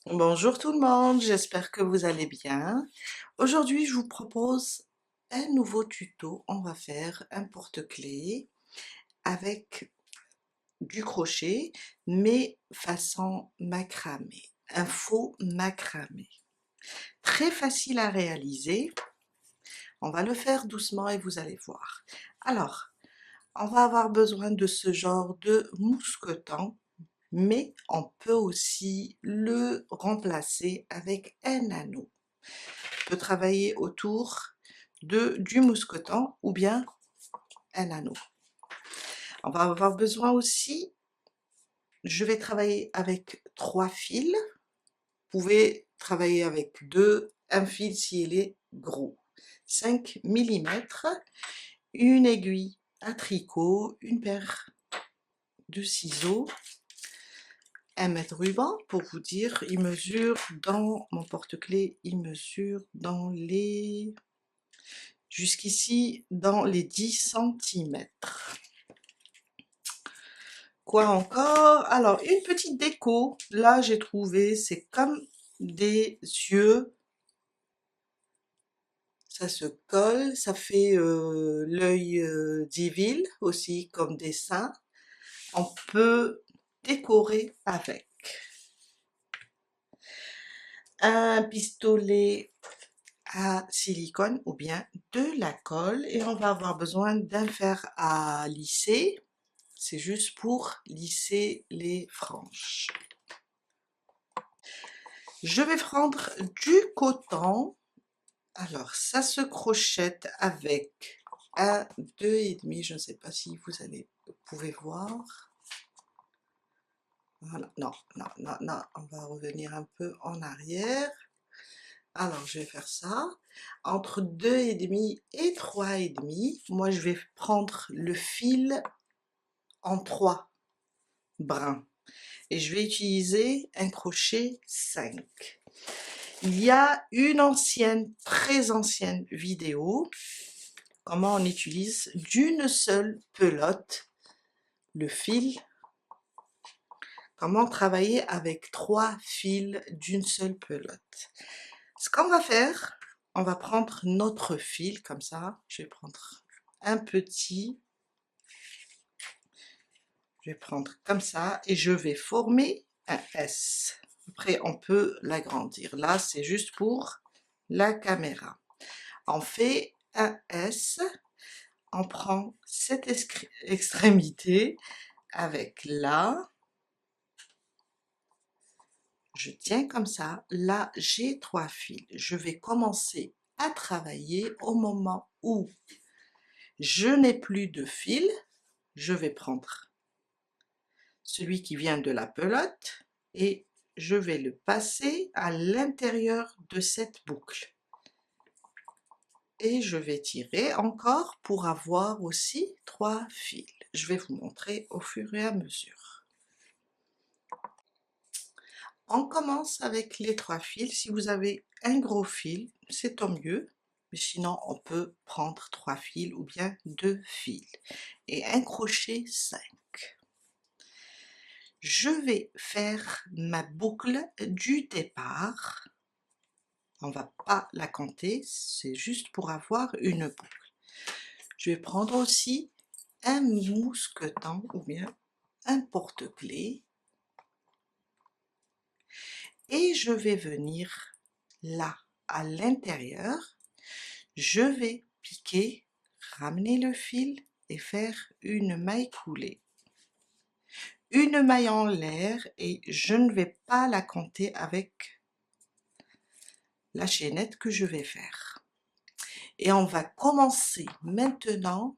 Bonjour tout le monde, j'espère que vous allez bien. Aujourd'hui, je vous propose un nouveau tuto. On va faire un porte-clés avec du crochet, mais façon macramé, un faux macramé. Très facile à réaliser. On va le faire doucement et vous allez voir. Alors, on va avoir besoin de ce genre de mousqueton, mais on peut aussi le remplacer avec un anneau. On peut travailler autour du mousqueton ou bien un anneau. On va avoir besoin aussi, je vais travailler avec 3 fils. Vous pouvez travailler avec un fil s'il est gros. 5 mm, une aiguille à tricot, une paire de ciseaux, un mètre ruban pour vous dire, il mesure dans mon porte-clés, il mesure dans les jusqu'ici dans les 10 centimètres. Quoi encore? Alors, une petite déco. Là, j'ai trouvé, c'est comme des yeux. Ça se colle, ça fait l'œil d'Evil aussi comme dessin. On peut décorer avec un pistolet à silicone ou bien de la colle et on va avoir besoin d'un fer à lisser. C'est juste pour lisser les franges. Je vais prendre du coton. Alors, ça se crochette avec un 2,5. Je ne sais pas si vous pouvez voir. Voilà, non, non, non, non, on va revenir un peu en arrière. Alors, je vais faire ça. Entre 2,5 et 3,5, moi, je vais prendre le fil en 3 brins. Et je vais utiliser un crochet 5. Il y a une ancienne, très ancienne vidéo, comment on utilise d'une seule pelote le fil, comment travailler avec 3 fils d'une seule pelote. Ce qu'on va faire, on va prendre notre fil comme ça, je vais prendre un petit, je vais prendre comme ça et je vais former un S. Après, on peut l'agrandir. Là, c'est juste pour la caméra. On fait un S, on prend cette extrémité avec là, je tiens comme ça, là j'ai 3 fils. Je vais commencer à travailler au moment où je n'ai plus de fil, je vais prendre celui qui vient de la pelote et je vais le passer à l'intérieur de cette boucle. Et je vais tirer encore pour avoir aussi 3 fils. Je vais vous montrer au fur et à mesure. On commence avec les 3 fils. Si vous avez un gros fil, c'est tant mieux. Mais sinon, on peut prendre 3 fils ou bien 2 fils. Et un crochet 5. Je vais faire ma boucle du départ. On ne va pas la compter, c'est juste pour avoir une boucle. Je vais prendre aussi un mousqueton ou bien un porte-clés et je vais venir là à l'intérieur, je vais piquer, ramener le fil et faire une maille coulée. Une maille en l'air et je ne vais pas la compter avec la chaînette que je vais faire. Et on va commencer maintenant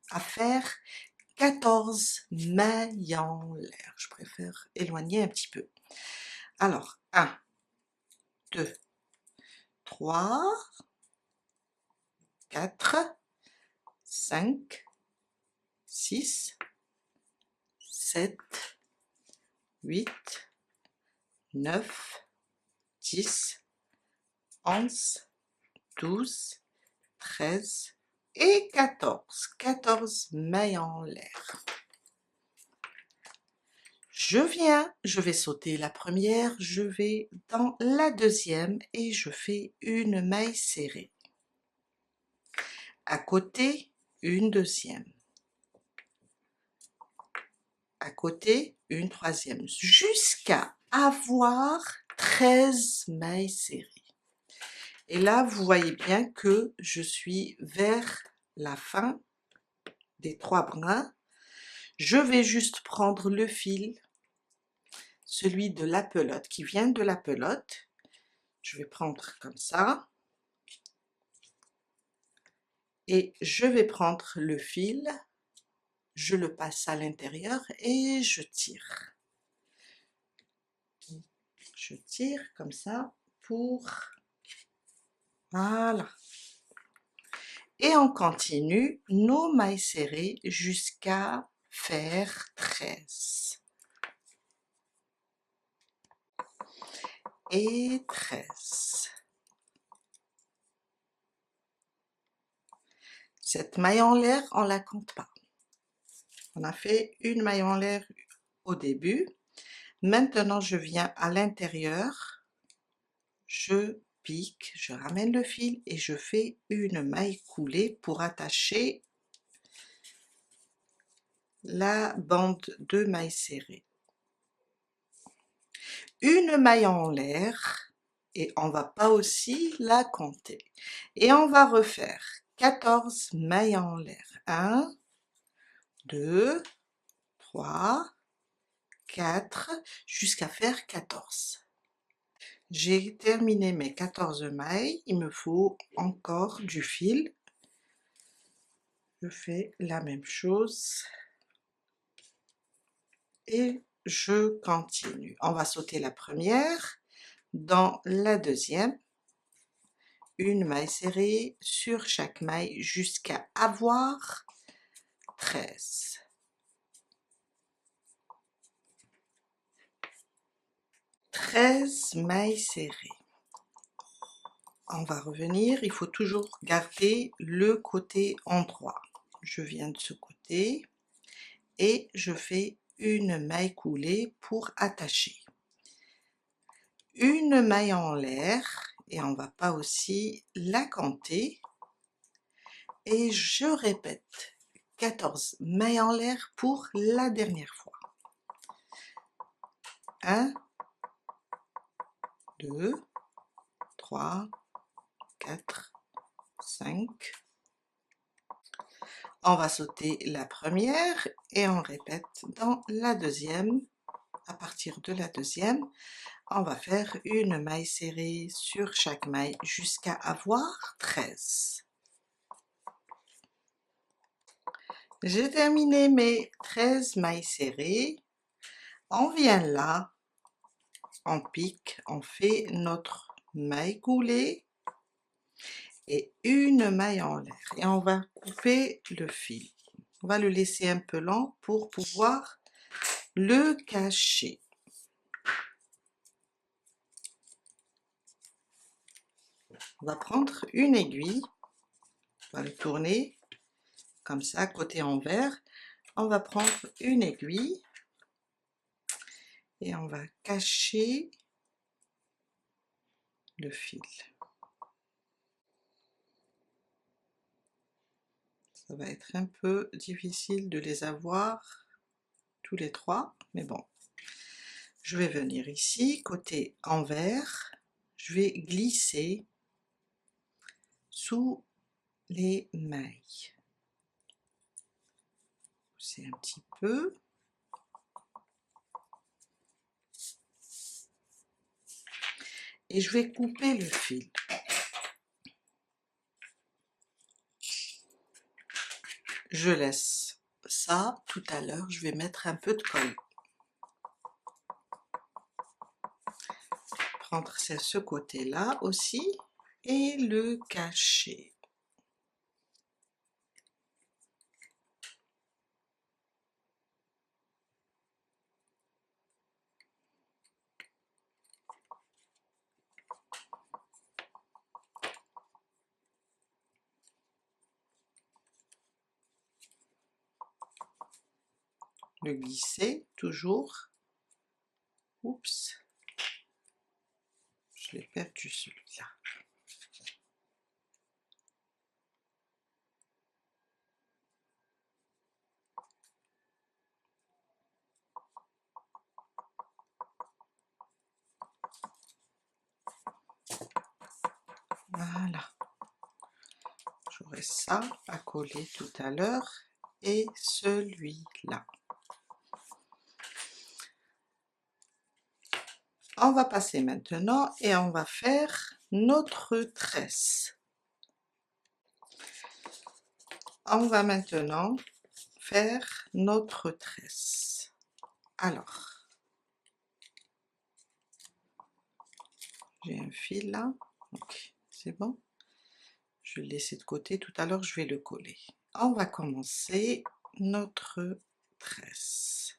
à faire 14 mailles en l'air. Je préfère éloigner un petit peu. Alors, 1, 2, 3, 4, 5, 6, 7, 8, 9, 10, 11, 12, 13 et 14. 14 mailles en l'air. je vais sauter la première, je vais dans la deuxième et je fais une maille serrée. À côté, une deuxième. À côté, une troisième, jusqu'à avoir 13 mailles serrées. Et là, vous voyez bien que je suis vers la fin des 3 brins. Je vais juste prendre le fil, celui de la pelote, qui vient de la pelote. Je vais prendre comme ça. Et je vais prendre le fil, je le passe à l'intérieur et je tire. Je tire comme ça pour... Voilà. Et on continue nos mailles serrées jusqu'à faire 13. Et 13. Cette maille en l'air, on la compte pas. On a fait une maille en l'air au début. Maintenant, je viens à l'intérieur, je pique, je ramène le fil et je fais une maille coulée pour attacher la bande de mailles serrées. Une maille en l'air et on va pas aussi la compter. Et on va refaire 14 mailles en l'air. 1, 2, 3, 4, jusqu'à faire 14. J'ai terminé mes 14 mailles, il me faut encore du fil. Je fais la même chose et je continue. On va sauter la première, dans la deuxième, une maille serrée sur chaque maille jusqu'à avoir 13. Mailles serrées. On va revenir, il faut toujours garder le côté endroit. Je viens de ce côté et je fais une maille coulée pour attacher. Une maille en l'air et on va pas aussi la compter. Et je répète 14 mailles en l'air pour la dernière fois. 1, 2, 3, 4, 5. On va sauter la première et on répète dans la deuxième. À partir de la deuxième, on va faire une maille serrée sur chaque maille jusqu'à avoir 13. J'ai terminé mes 13 mailles serrées. On vient là, on pique, on fait notre maille coulée et une maille en l'air. Et on va couper le fil. On va le laisser un peu lent pour pouvoir le cacher. On va prendre une aiguille, on va le tourner comme ça, côté envers. On va prendre une aiguille et on va cacher le fil. Ça va être un peu difficile de les avoir tous les trois, mais bon. Je vais venir ici, côté envers, je vais glisser sous les mailles. C'est un petit peu. Et je vais couper le fil. Je laisse ça tout à l'heure, je vais mettre un peu de colle. Prendre ce côté-là aussi et le cacher. Le glisser toujours Oups, je l'ai perdu celui-là. Voilà, j'aurai ça à coller tout à l'heure et celui-là. On va passer maintenant et on va faire notre tresse. On va maintenant faire notre tresse. Alors, j'ai un fil là, ok, c'est bon. Je vais le laisser de côté, tout à l'heure je vais le coller. On va commencer notre tresse.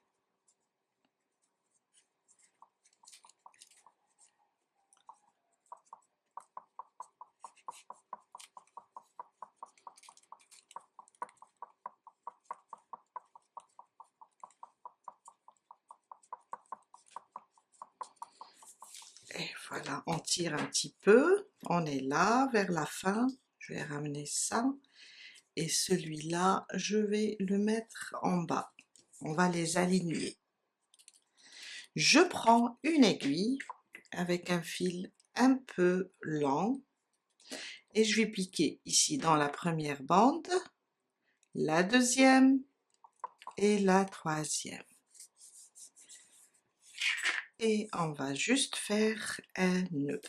Et voilà, on tire un petit peu, on est là vers la fin, je vais ramener ça, et celui-là, je vais le mettre en bas, on va les aligner. Je prends une aiguille avec un fil un peu lent, et je vais piquer ici dans la première bande, la deuxième et la troisième. Et on va juste faire un nœud.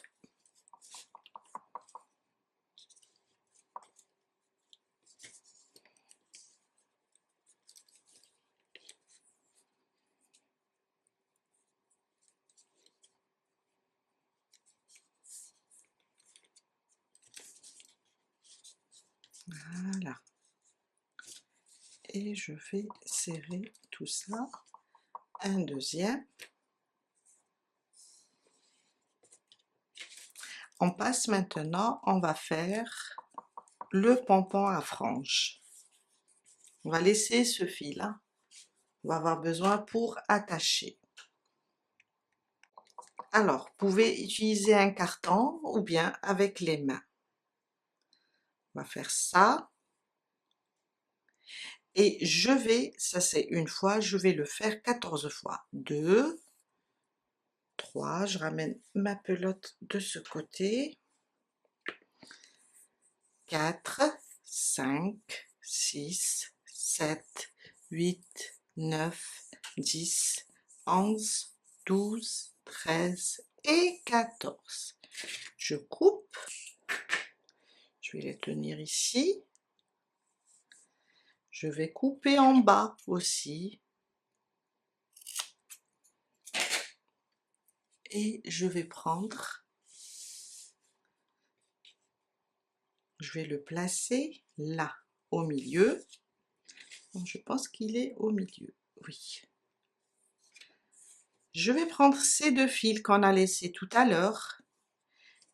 Voilà. Et je vais serrer tout ça. Un deuxième. On passe maintenant, on va faire le pompon à franges. On va laisser ce fil là, on va avoir besoin pour attacher. Alors, vous pouvez utiliser un carton ou bien avec les mains. On va faire ça. Et je vais, ça c'est une fois, je vais le faire 14 fois. 2, 3, je ramène ma pelote de ce côté. 4, 5, 6, 7, 8, 9, 10, 11, 12, 13 et 14. Je coupe, je vais les tenir ici. Je vais couper en bas aussi. Et je vais prendre, je vais le placer là, au milieu. Je pense qu'il est au milieu, oui. Je vais prendre ces deux fils qu'on a laissés tout à l'heure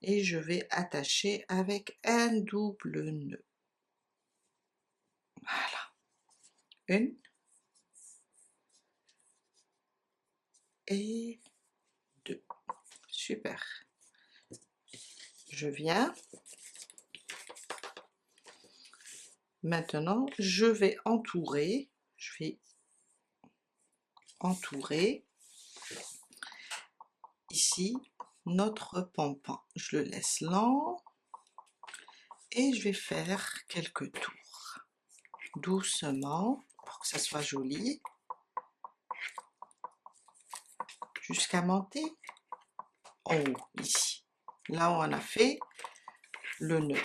et je vais attacher avec un double nœud. Voilà. Une et deux. Super. Je viens. Maintenant, je vais entourer. Je vais entourer ici notre pompon. Je le laisse lent et je vais faire quelques tours. Doucement pour que ça soit joli. Jusqu'à monter en haut, ici. Là où on a fait le nœud.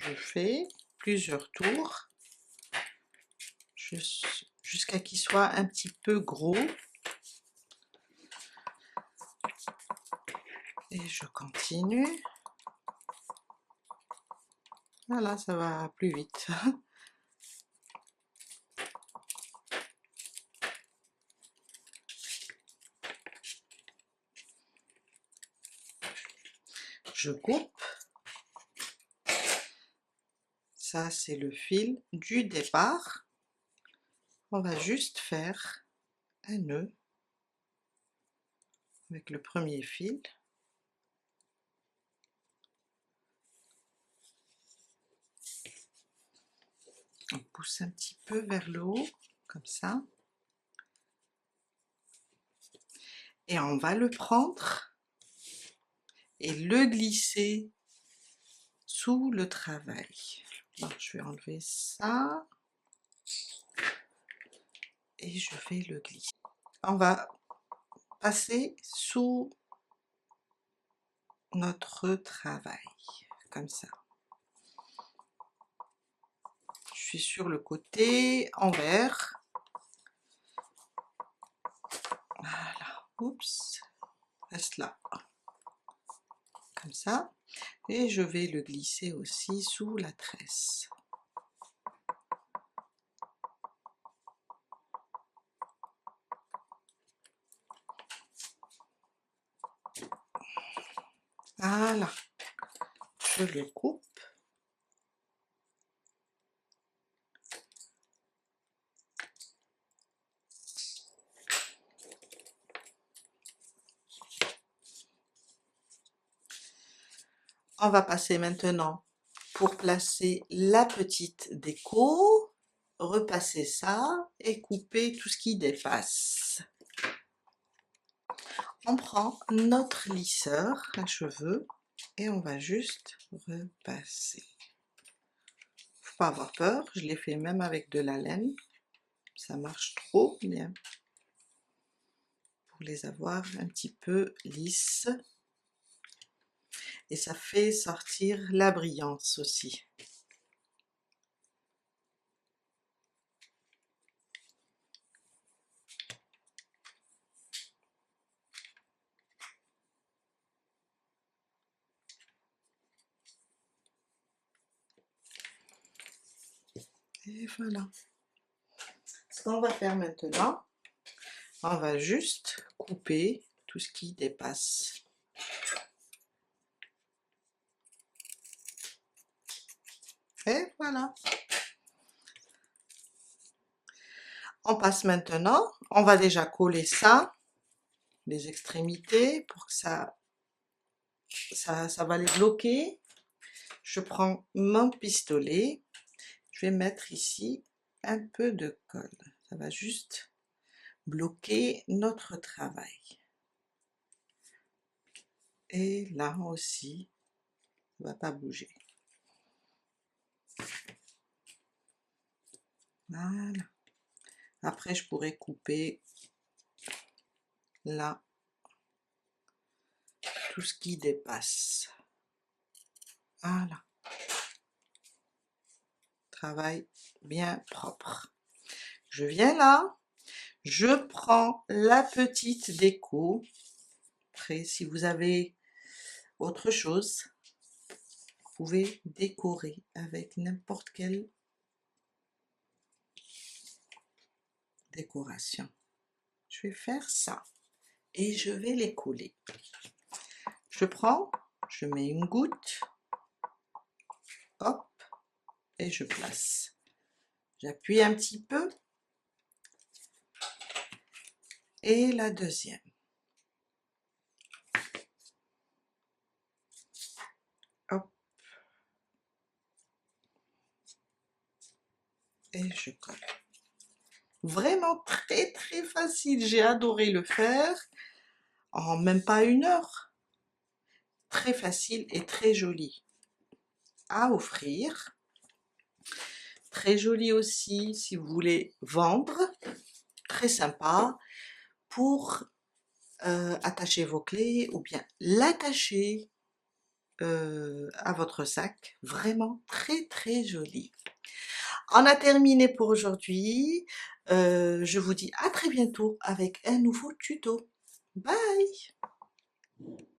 Je fais plusieurs tours jusqu'à qu'il soit un petit peu gros Et je continue. Voilà, ça va plus vite. Je coupe. Ça, c'est le fil du départ. On va juste faire un nœud avec le premier fil. On pousse un petit peu vers le haut, comme ça. Et on va le prendre et le glisser sous le travail. Alors, je vais enlever ça et je vais le glisser. On va passer sous notre travail, comme ça. Je suis sur le côté envers. Voilà, oups, reste là, comme ça. Et je vais le glisser aussi sous la tresse. Voilà, je le coupe. On va passer maintenant pour placer la petite déco, repasser ça et couper tout ce qui dépasse. On prend notre lisseur à cheveux et on va juste repasser. Faut pas avoir peur, je l'ai fait même avec de la laine, ça marche trop bien pour les avoir un petit peu lisses. Et ça fait sortir la brillance aussi. Et voilà. Ce qu'on va faire maintenant, on va juste couper tout ce qui dépasse. Et voilà. On passe maintenant, on va déjà coller ça, les extrémités, pour que ça va les bloquer. Je prends mon pistolet, je vais mettre ici un peu de colle. Ça va juste bloquer notre travail. Et là aussi, ça ne va pas bouger. Voilà. Après, je pourrais couper là tout ce qui dépasse. Voilà. Travail bien propre. Je viens là, je prends la petite déco. Après, si vous avez autre chose, vous pouvez décorer avec n'importe quelle décoration. Je vais faire ça et je vais les coller. Je prends, je mets une goutte, hop, et je place. J'appuie un petit peu et la deuxième. Hop. Et je colle. Vraiment très facile, j'ai adoré le faire en même pas 1 heure. Très facile et très joli à offrir. Très joli aussi si vous voulez vendre. Très sympa pour attacher vos clés ou bien l'attacher à votre sac. Vraiment très joli. On a terminé pour aujourd'hui. Je vous dis à très bientôt avec un nouveau tuto. Bye!